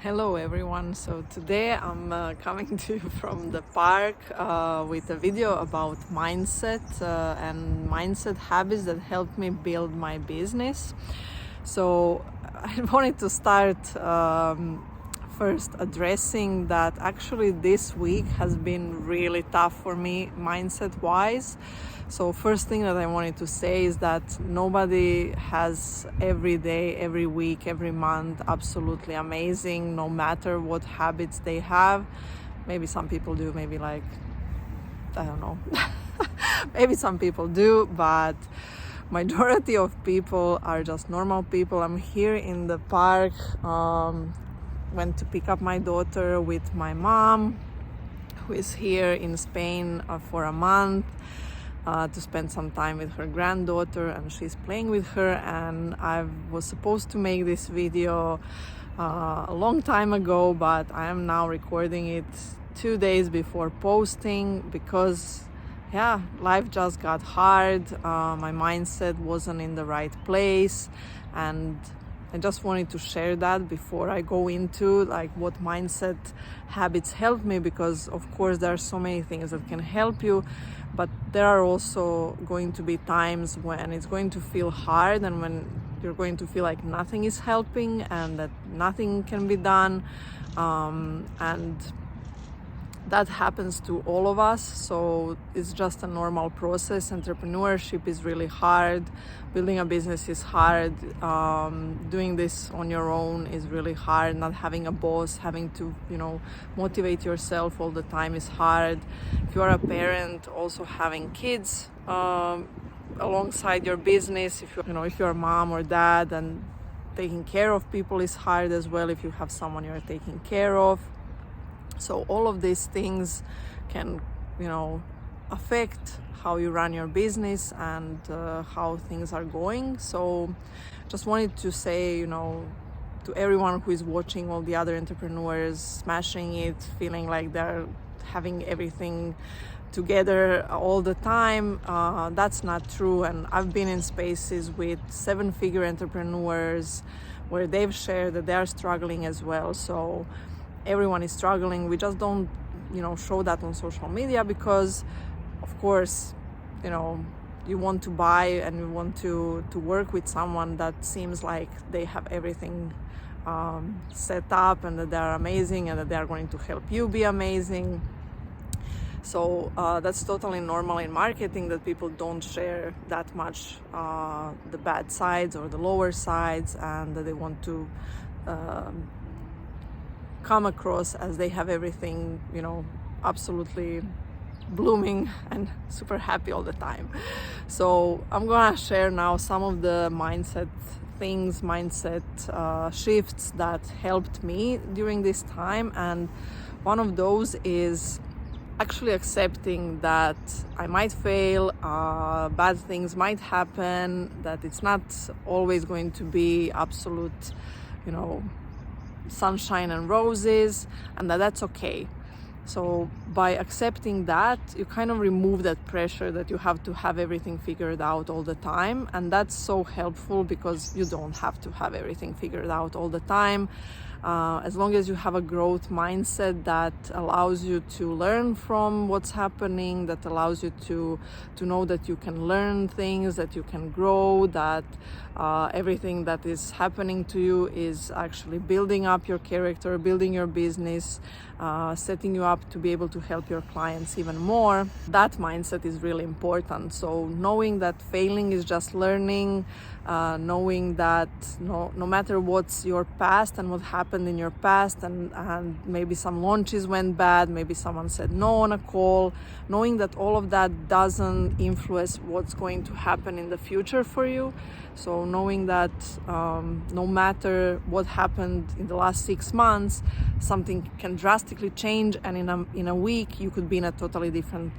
Hello everyone. So today I'm coming to you from the park with a video about mindset and mindset habits that helped me build my business. So I wanted to start first addressing that actually this week has been really tough for me mindset wise. So first thing that I wanted to say is that nobody has every day, every week, every month absolutely amazing, no matter what habits they have. Maybe some people do, maybe I don't know. Maybe some people do, but majority of people are just normal people. I'm here in the park, went to pick up my daughter with my mom, who is here in Spain for a month. To spend some time with her granddaughter, and she's playing with her. And I was supposed to make this video a long time ago, but I am now recording it 2 days before posting because life just got hard. My mindset wasn't in the right place, and I just wanted to share that before I go into what mindset habits help me, because of course there are so many things that can help you, but there are also going to be times when it's going to feel hard and when you're going to feel like nothing is helping and that nothing can be done, and that happens to all of us. So it's just a normal process. Entrepreneurship is really hard. Building a business is hard. Doing this on your own is really hard. Not having a boss, having to, motivate yourself all the time is hard. If you are a parent, also having kids alongside your business, if you're a mom or dad, and taking care of people is hard as well if you have someone you're taking care of. So all of these things can, affect how you run your business and how things are going. So just wanted to say, to everyone who is watching, all the other entrepreneurs smashing it, feeling like they're having everything together all the time, that's not true. And I've been in spaces with 7-figure entrepreneurs where they've shared that they're struggling as well. So everyone is struggling. We just don't show that on social media because of course you want to buy and you want to work with someone that seems like they have everything set up and that they are amazing and that they are going to help you be amazing. So that's totally normal in marketing, that people don't share that much the bad sides or the lower sides, and that they want to come across as they have everything, absolutely blooming and super happy all the time. So I'm gonna share now some of the mindset shifts that helped me during this time. And one of those is actually accepting that I might fail, bad things might happen, that it's not always going to be absolute, sunshine and roses, and that's okay. So by accepting that, you kind of remove that pressure that you have to have everything figured out all the time, and that's so helpful because you don't have to have everything figured out all the time. As long as you have a growth mindset that allows you to learn from what's happening, that allows you to know that you can learn things, that you can grow, that everything that is happening to you is actually building up your character, building your business, setting you up to be able to help your clients even more. That mindset is really important. So knowing that failing is just learning, knowing that no matter what's your past and what happened in your past, and maybe some launches went bad, maybe someone said no on a call, knowing that all of that doesn't influence what's going to happen in the future for you. So knowing that no matter what happened in the last 6 months, something can drastically change, and in a week you could be in a totally different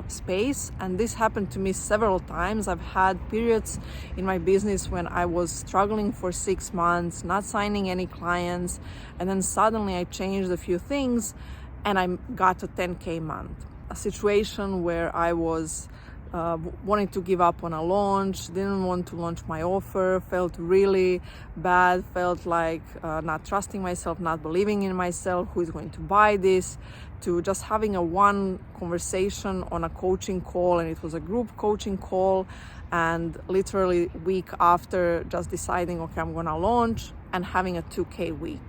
space. And this happened to me several times. I've had periods in my business when I was struggling for 6 months, not signing any clients, and then suddenly I changed a few things and I got a 10K month. A situation where I was wanted to give up on a launch, didn't want to launch my offer, felt really bad, felt like not trusting myself, not believing in myself, who is going to buy this, to just having a one conversation on a coaching call, and it was a group coaching call, and literally week after just deciding, okay, I'm gonna launch, and having a 2K week.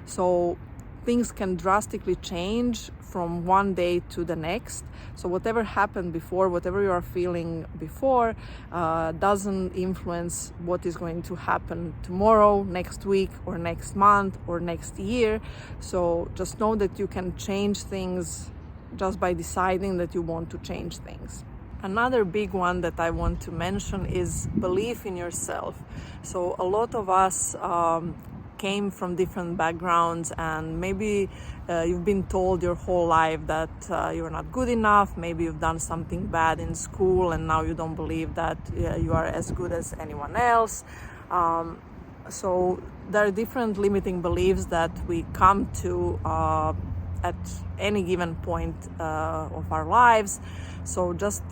So things can drastically change from one day to the next. So whatever happened before, whatever you are feeling before, doesn't influence what is going to happen tomorrow, next week, or next month, or next year. So just know that you can change things just by deciding that you want to change things. Another big one that I want to mention is belief in yourself. So a lot of us came from different backgrounds, and maybe you've been told your whole life that you're not good enough. Maybe you've done something bad in school and now you don't believe that you are as good as anyone else. So there are different limiting beliefs that we come to at any given point of our lives. So just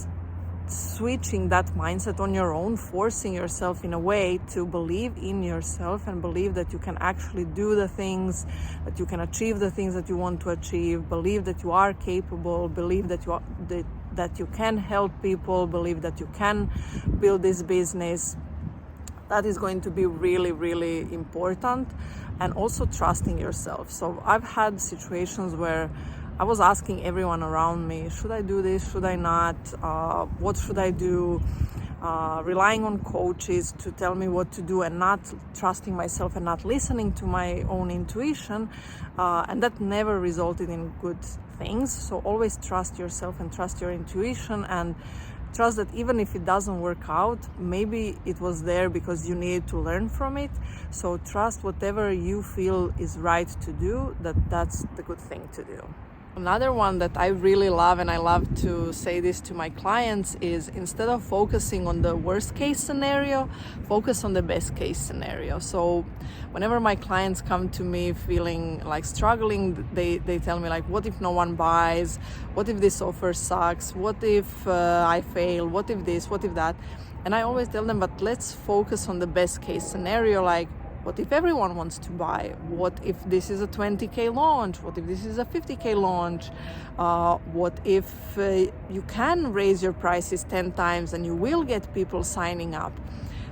switching that mindset on your own, forcing yourself in a way to believe in yourself and believe that you can actually do the things, that you can achieve the things that you want to achieve, believe that you are capable, believe that you can help people, believe that you can build this business. That is going to be really, really important. And also trusting yourself. So I've had situations where I was asking everyone around me, should I do this? Should I not? What should I do? Relying on coaches to tell me what to do and not trusting myself and not listening to my own intuition. And that never resulted in good things. So always trust yourself and trust your intuition, and trust that even if it doesn't work out, maybe it was there because you needed to learn from it. So trust whatever you feel is right to do, that's the good thing to do. Another one that I really love, and I love to say this to my clients, is instead of focusing on the worst case scenario, focus on the best case scenario. So whenever my clients come to me feeling like struggling, they tell me like, what if no one buys? What if this offer sucks? What if I fail? What if this? What if that? And I always tell them, but let's focus on the best case scenario. Like, what if everyone wants to buy? What if this is a 20K launch? What if this is a 50K launch? What if you can raise your prices 10 times and you will get people signing up?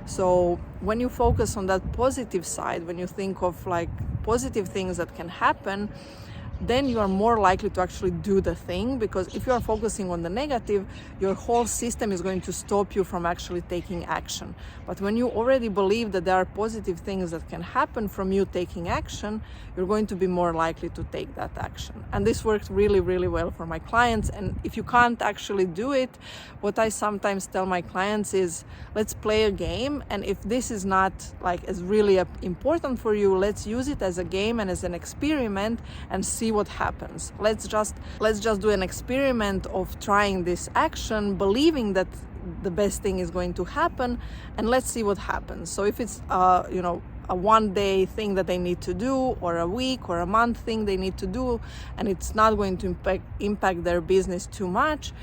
So when you focus on that positive side, when you think of like positive things that can happen, then you are more likely to actually do the thing, because if you are focusing on the negative, your whole system is going to stop you from actually taking action. But when you already believe that there are positive things that can happen from you taking action, you're going to be more likely to take that action. And this works really, really well for my clients. And if you can't actually do it, what I sometimes tell my clients is, let's play a game, and if this is not like as really important for you, let's use it as a game and as an experiment and see what happens. Let's just do an experiment of trying this action, believing that the best thing is going to happen, and let's see what happens. So if it's a one-day thing that they need to do, or a week or a month thing they need to do, and it's not going to impact their business too much,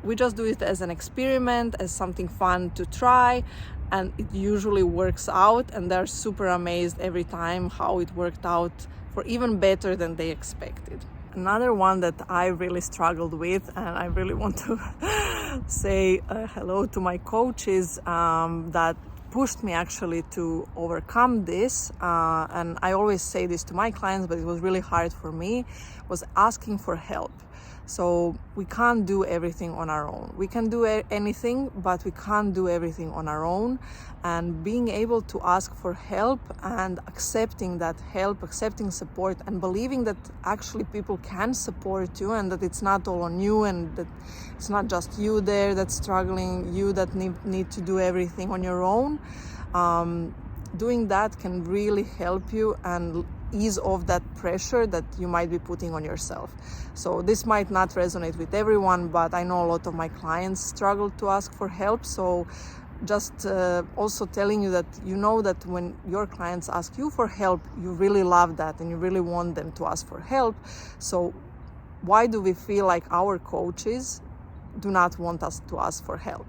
we just do it as an experiment, as something fun to try, and it usually works out, and they're super amazed every time how it worked out for even better than they expected. Another one that I really struggled with, and I really want to say hello to my coaches that pushed me actually to overcome this, and I always say this to my clients, but it was really hard for me, was asking for help. So we can't do everything on our own. We can do anything, but we can't do everything on our own. And being able to ask for help and accepting that help, accepting support, and believing that actually people can support you, and that it's not all on you, and that it's not just you there that's struggling, you that need to do everything on your own. Doing that can really help you and ease off that pressure that you might be putting on yourself. So this might not resonate with everyone, but I know a lot of my clients struggle to ask for help. So just also telling you that you know that when your clients ask you for help, you really love that and you really want them to ask for help. So why do we feel like our coaches do not want us to ask for help.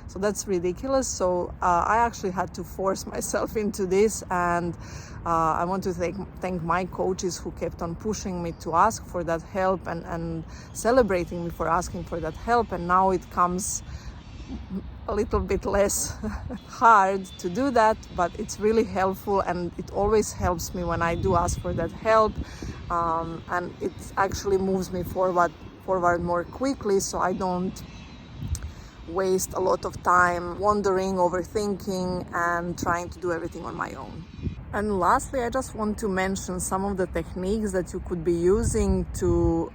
So that's ridiculous. So I actually had to force myself into this, and I want to thank my coaches who kept on pushing me to ask for that help and celebrating me for asking for that help. And now it comes a little bit less hard to do that, but it's really helpful, and it always helps me when I do ask for that help, and it actually moves me forward more quickly, so I don't waste a lot of time wondering, overthinking, and trying to do everything on my own. And lastly, I just want to mention some of the techniques that you could be using to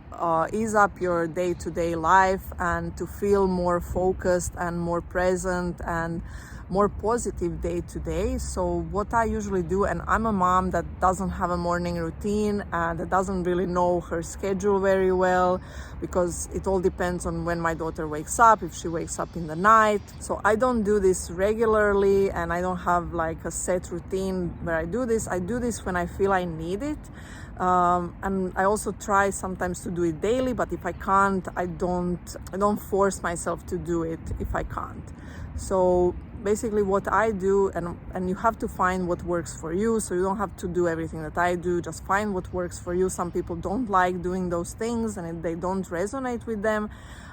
ease up your day-to-day life and to feel more focused and more present and more positive day to day. So what I usually do, and I'm a mom that doesn't have a morning routine and that doesn't really know her schedule very well, because it all depends on when my daughter wakes up, if she wakes up in the night. So I don't do this regularly, and I don't have like a set routine where I do this. I do this when I feel I need it. And I also try sometimes to do it daily, but if I can't, I don't force myself to do it if I can't. So basically what I do, and you have to find what works for you, so you don't have to do everything that I do, just find what works for you. Some people don't like doing those things and they don't resonate with them,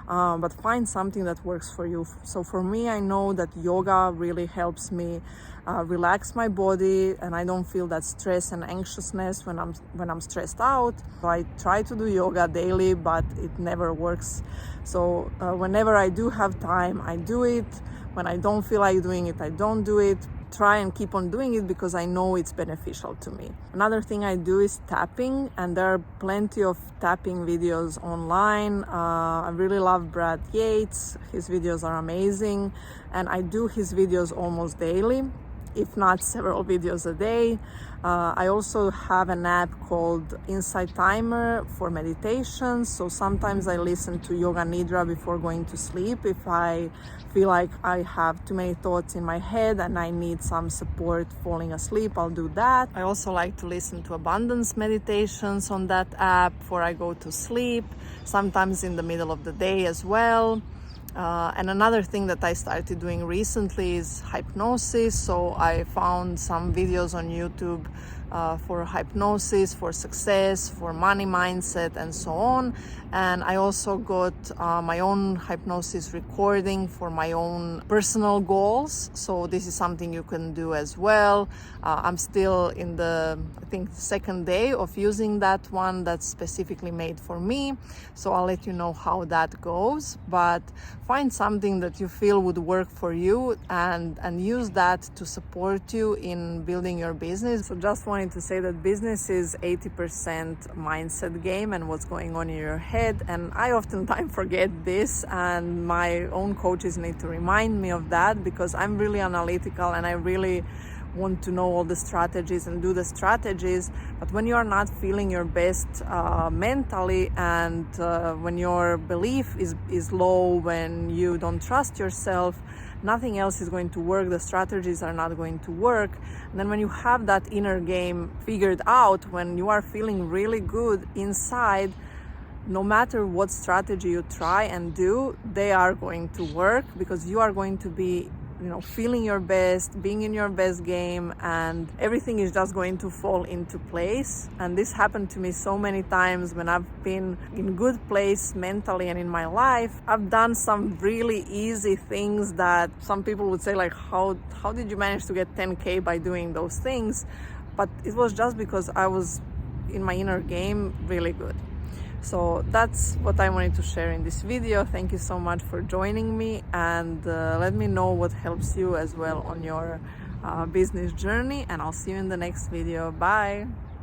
but find something that works for you. So for me, I know that yoga really helps me relax my body, and I don't feel that stress and anxiousness when I'm stressed out. So I try to do yoga daily, but it never works. So whenever I do have time, I do it. When I don't feel like doing it, I don't do it. Try and keep on doing it because I know it's beneficial to me. Another thing I do is tapping, and there are plenty of tapping videos online. I really love Brad Yates. His videos are amazing, and I do his videos almost daily, if not several videos a day. I also have an app called Insight Timer for meditation. So sometimes I listen to Yoga Nidra before going to sleep if I feel like I have too many thoughts in my head and I need some support falling asleep. I'll do that. I also like to listen to abundance meditations on that app before I go to sleep, sometimes in the middle of the day as well. And another thing that I started doing recently is hypnosis. So I found some videos on YouTube for hypnosis, for success, for money mindset, and so on. And I also got my own hypnosis recording for my own personal goals. So this is something you can do as well. I'm still in the, I think, second day of using that one that's specifically made for me. So I'll let you know how that goes. But find something that you feel would work for you and use that to support you in building your business. So just wanted to say that business is 80% mindset game and what's going on in your head. And I oftentimes forget this, and my own coaches need to remind me of that, because I'm really analytical and I really want to know all the strategies and do the strategies. But when you are not feeling your best mentally, and when your belief is low, when you don't trust yourself, nothing else is going to work. The strategies are not going to work. And then when you have that inner game figured out, when you are feeling really good inside, no matter what strategy you try and do, they are going to work, because you are going to be, feeling your best, being in your best game, and everything is just going to fall into place. And this happened to me so many times when I've been in good place mentally and in my life. I've done some really easy things that some people would say, like, how did you manage to get 10K by doing those things? But it was just because I was in my inner game really good. So that's what I wanted to share in this video. Thank you so much for joining me, and let me know what helps you as well on your business journey, and I'll see you in the next video. Bye.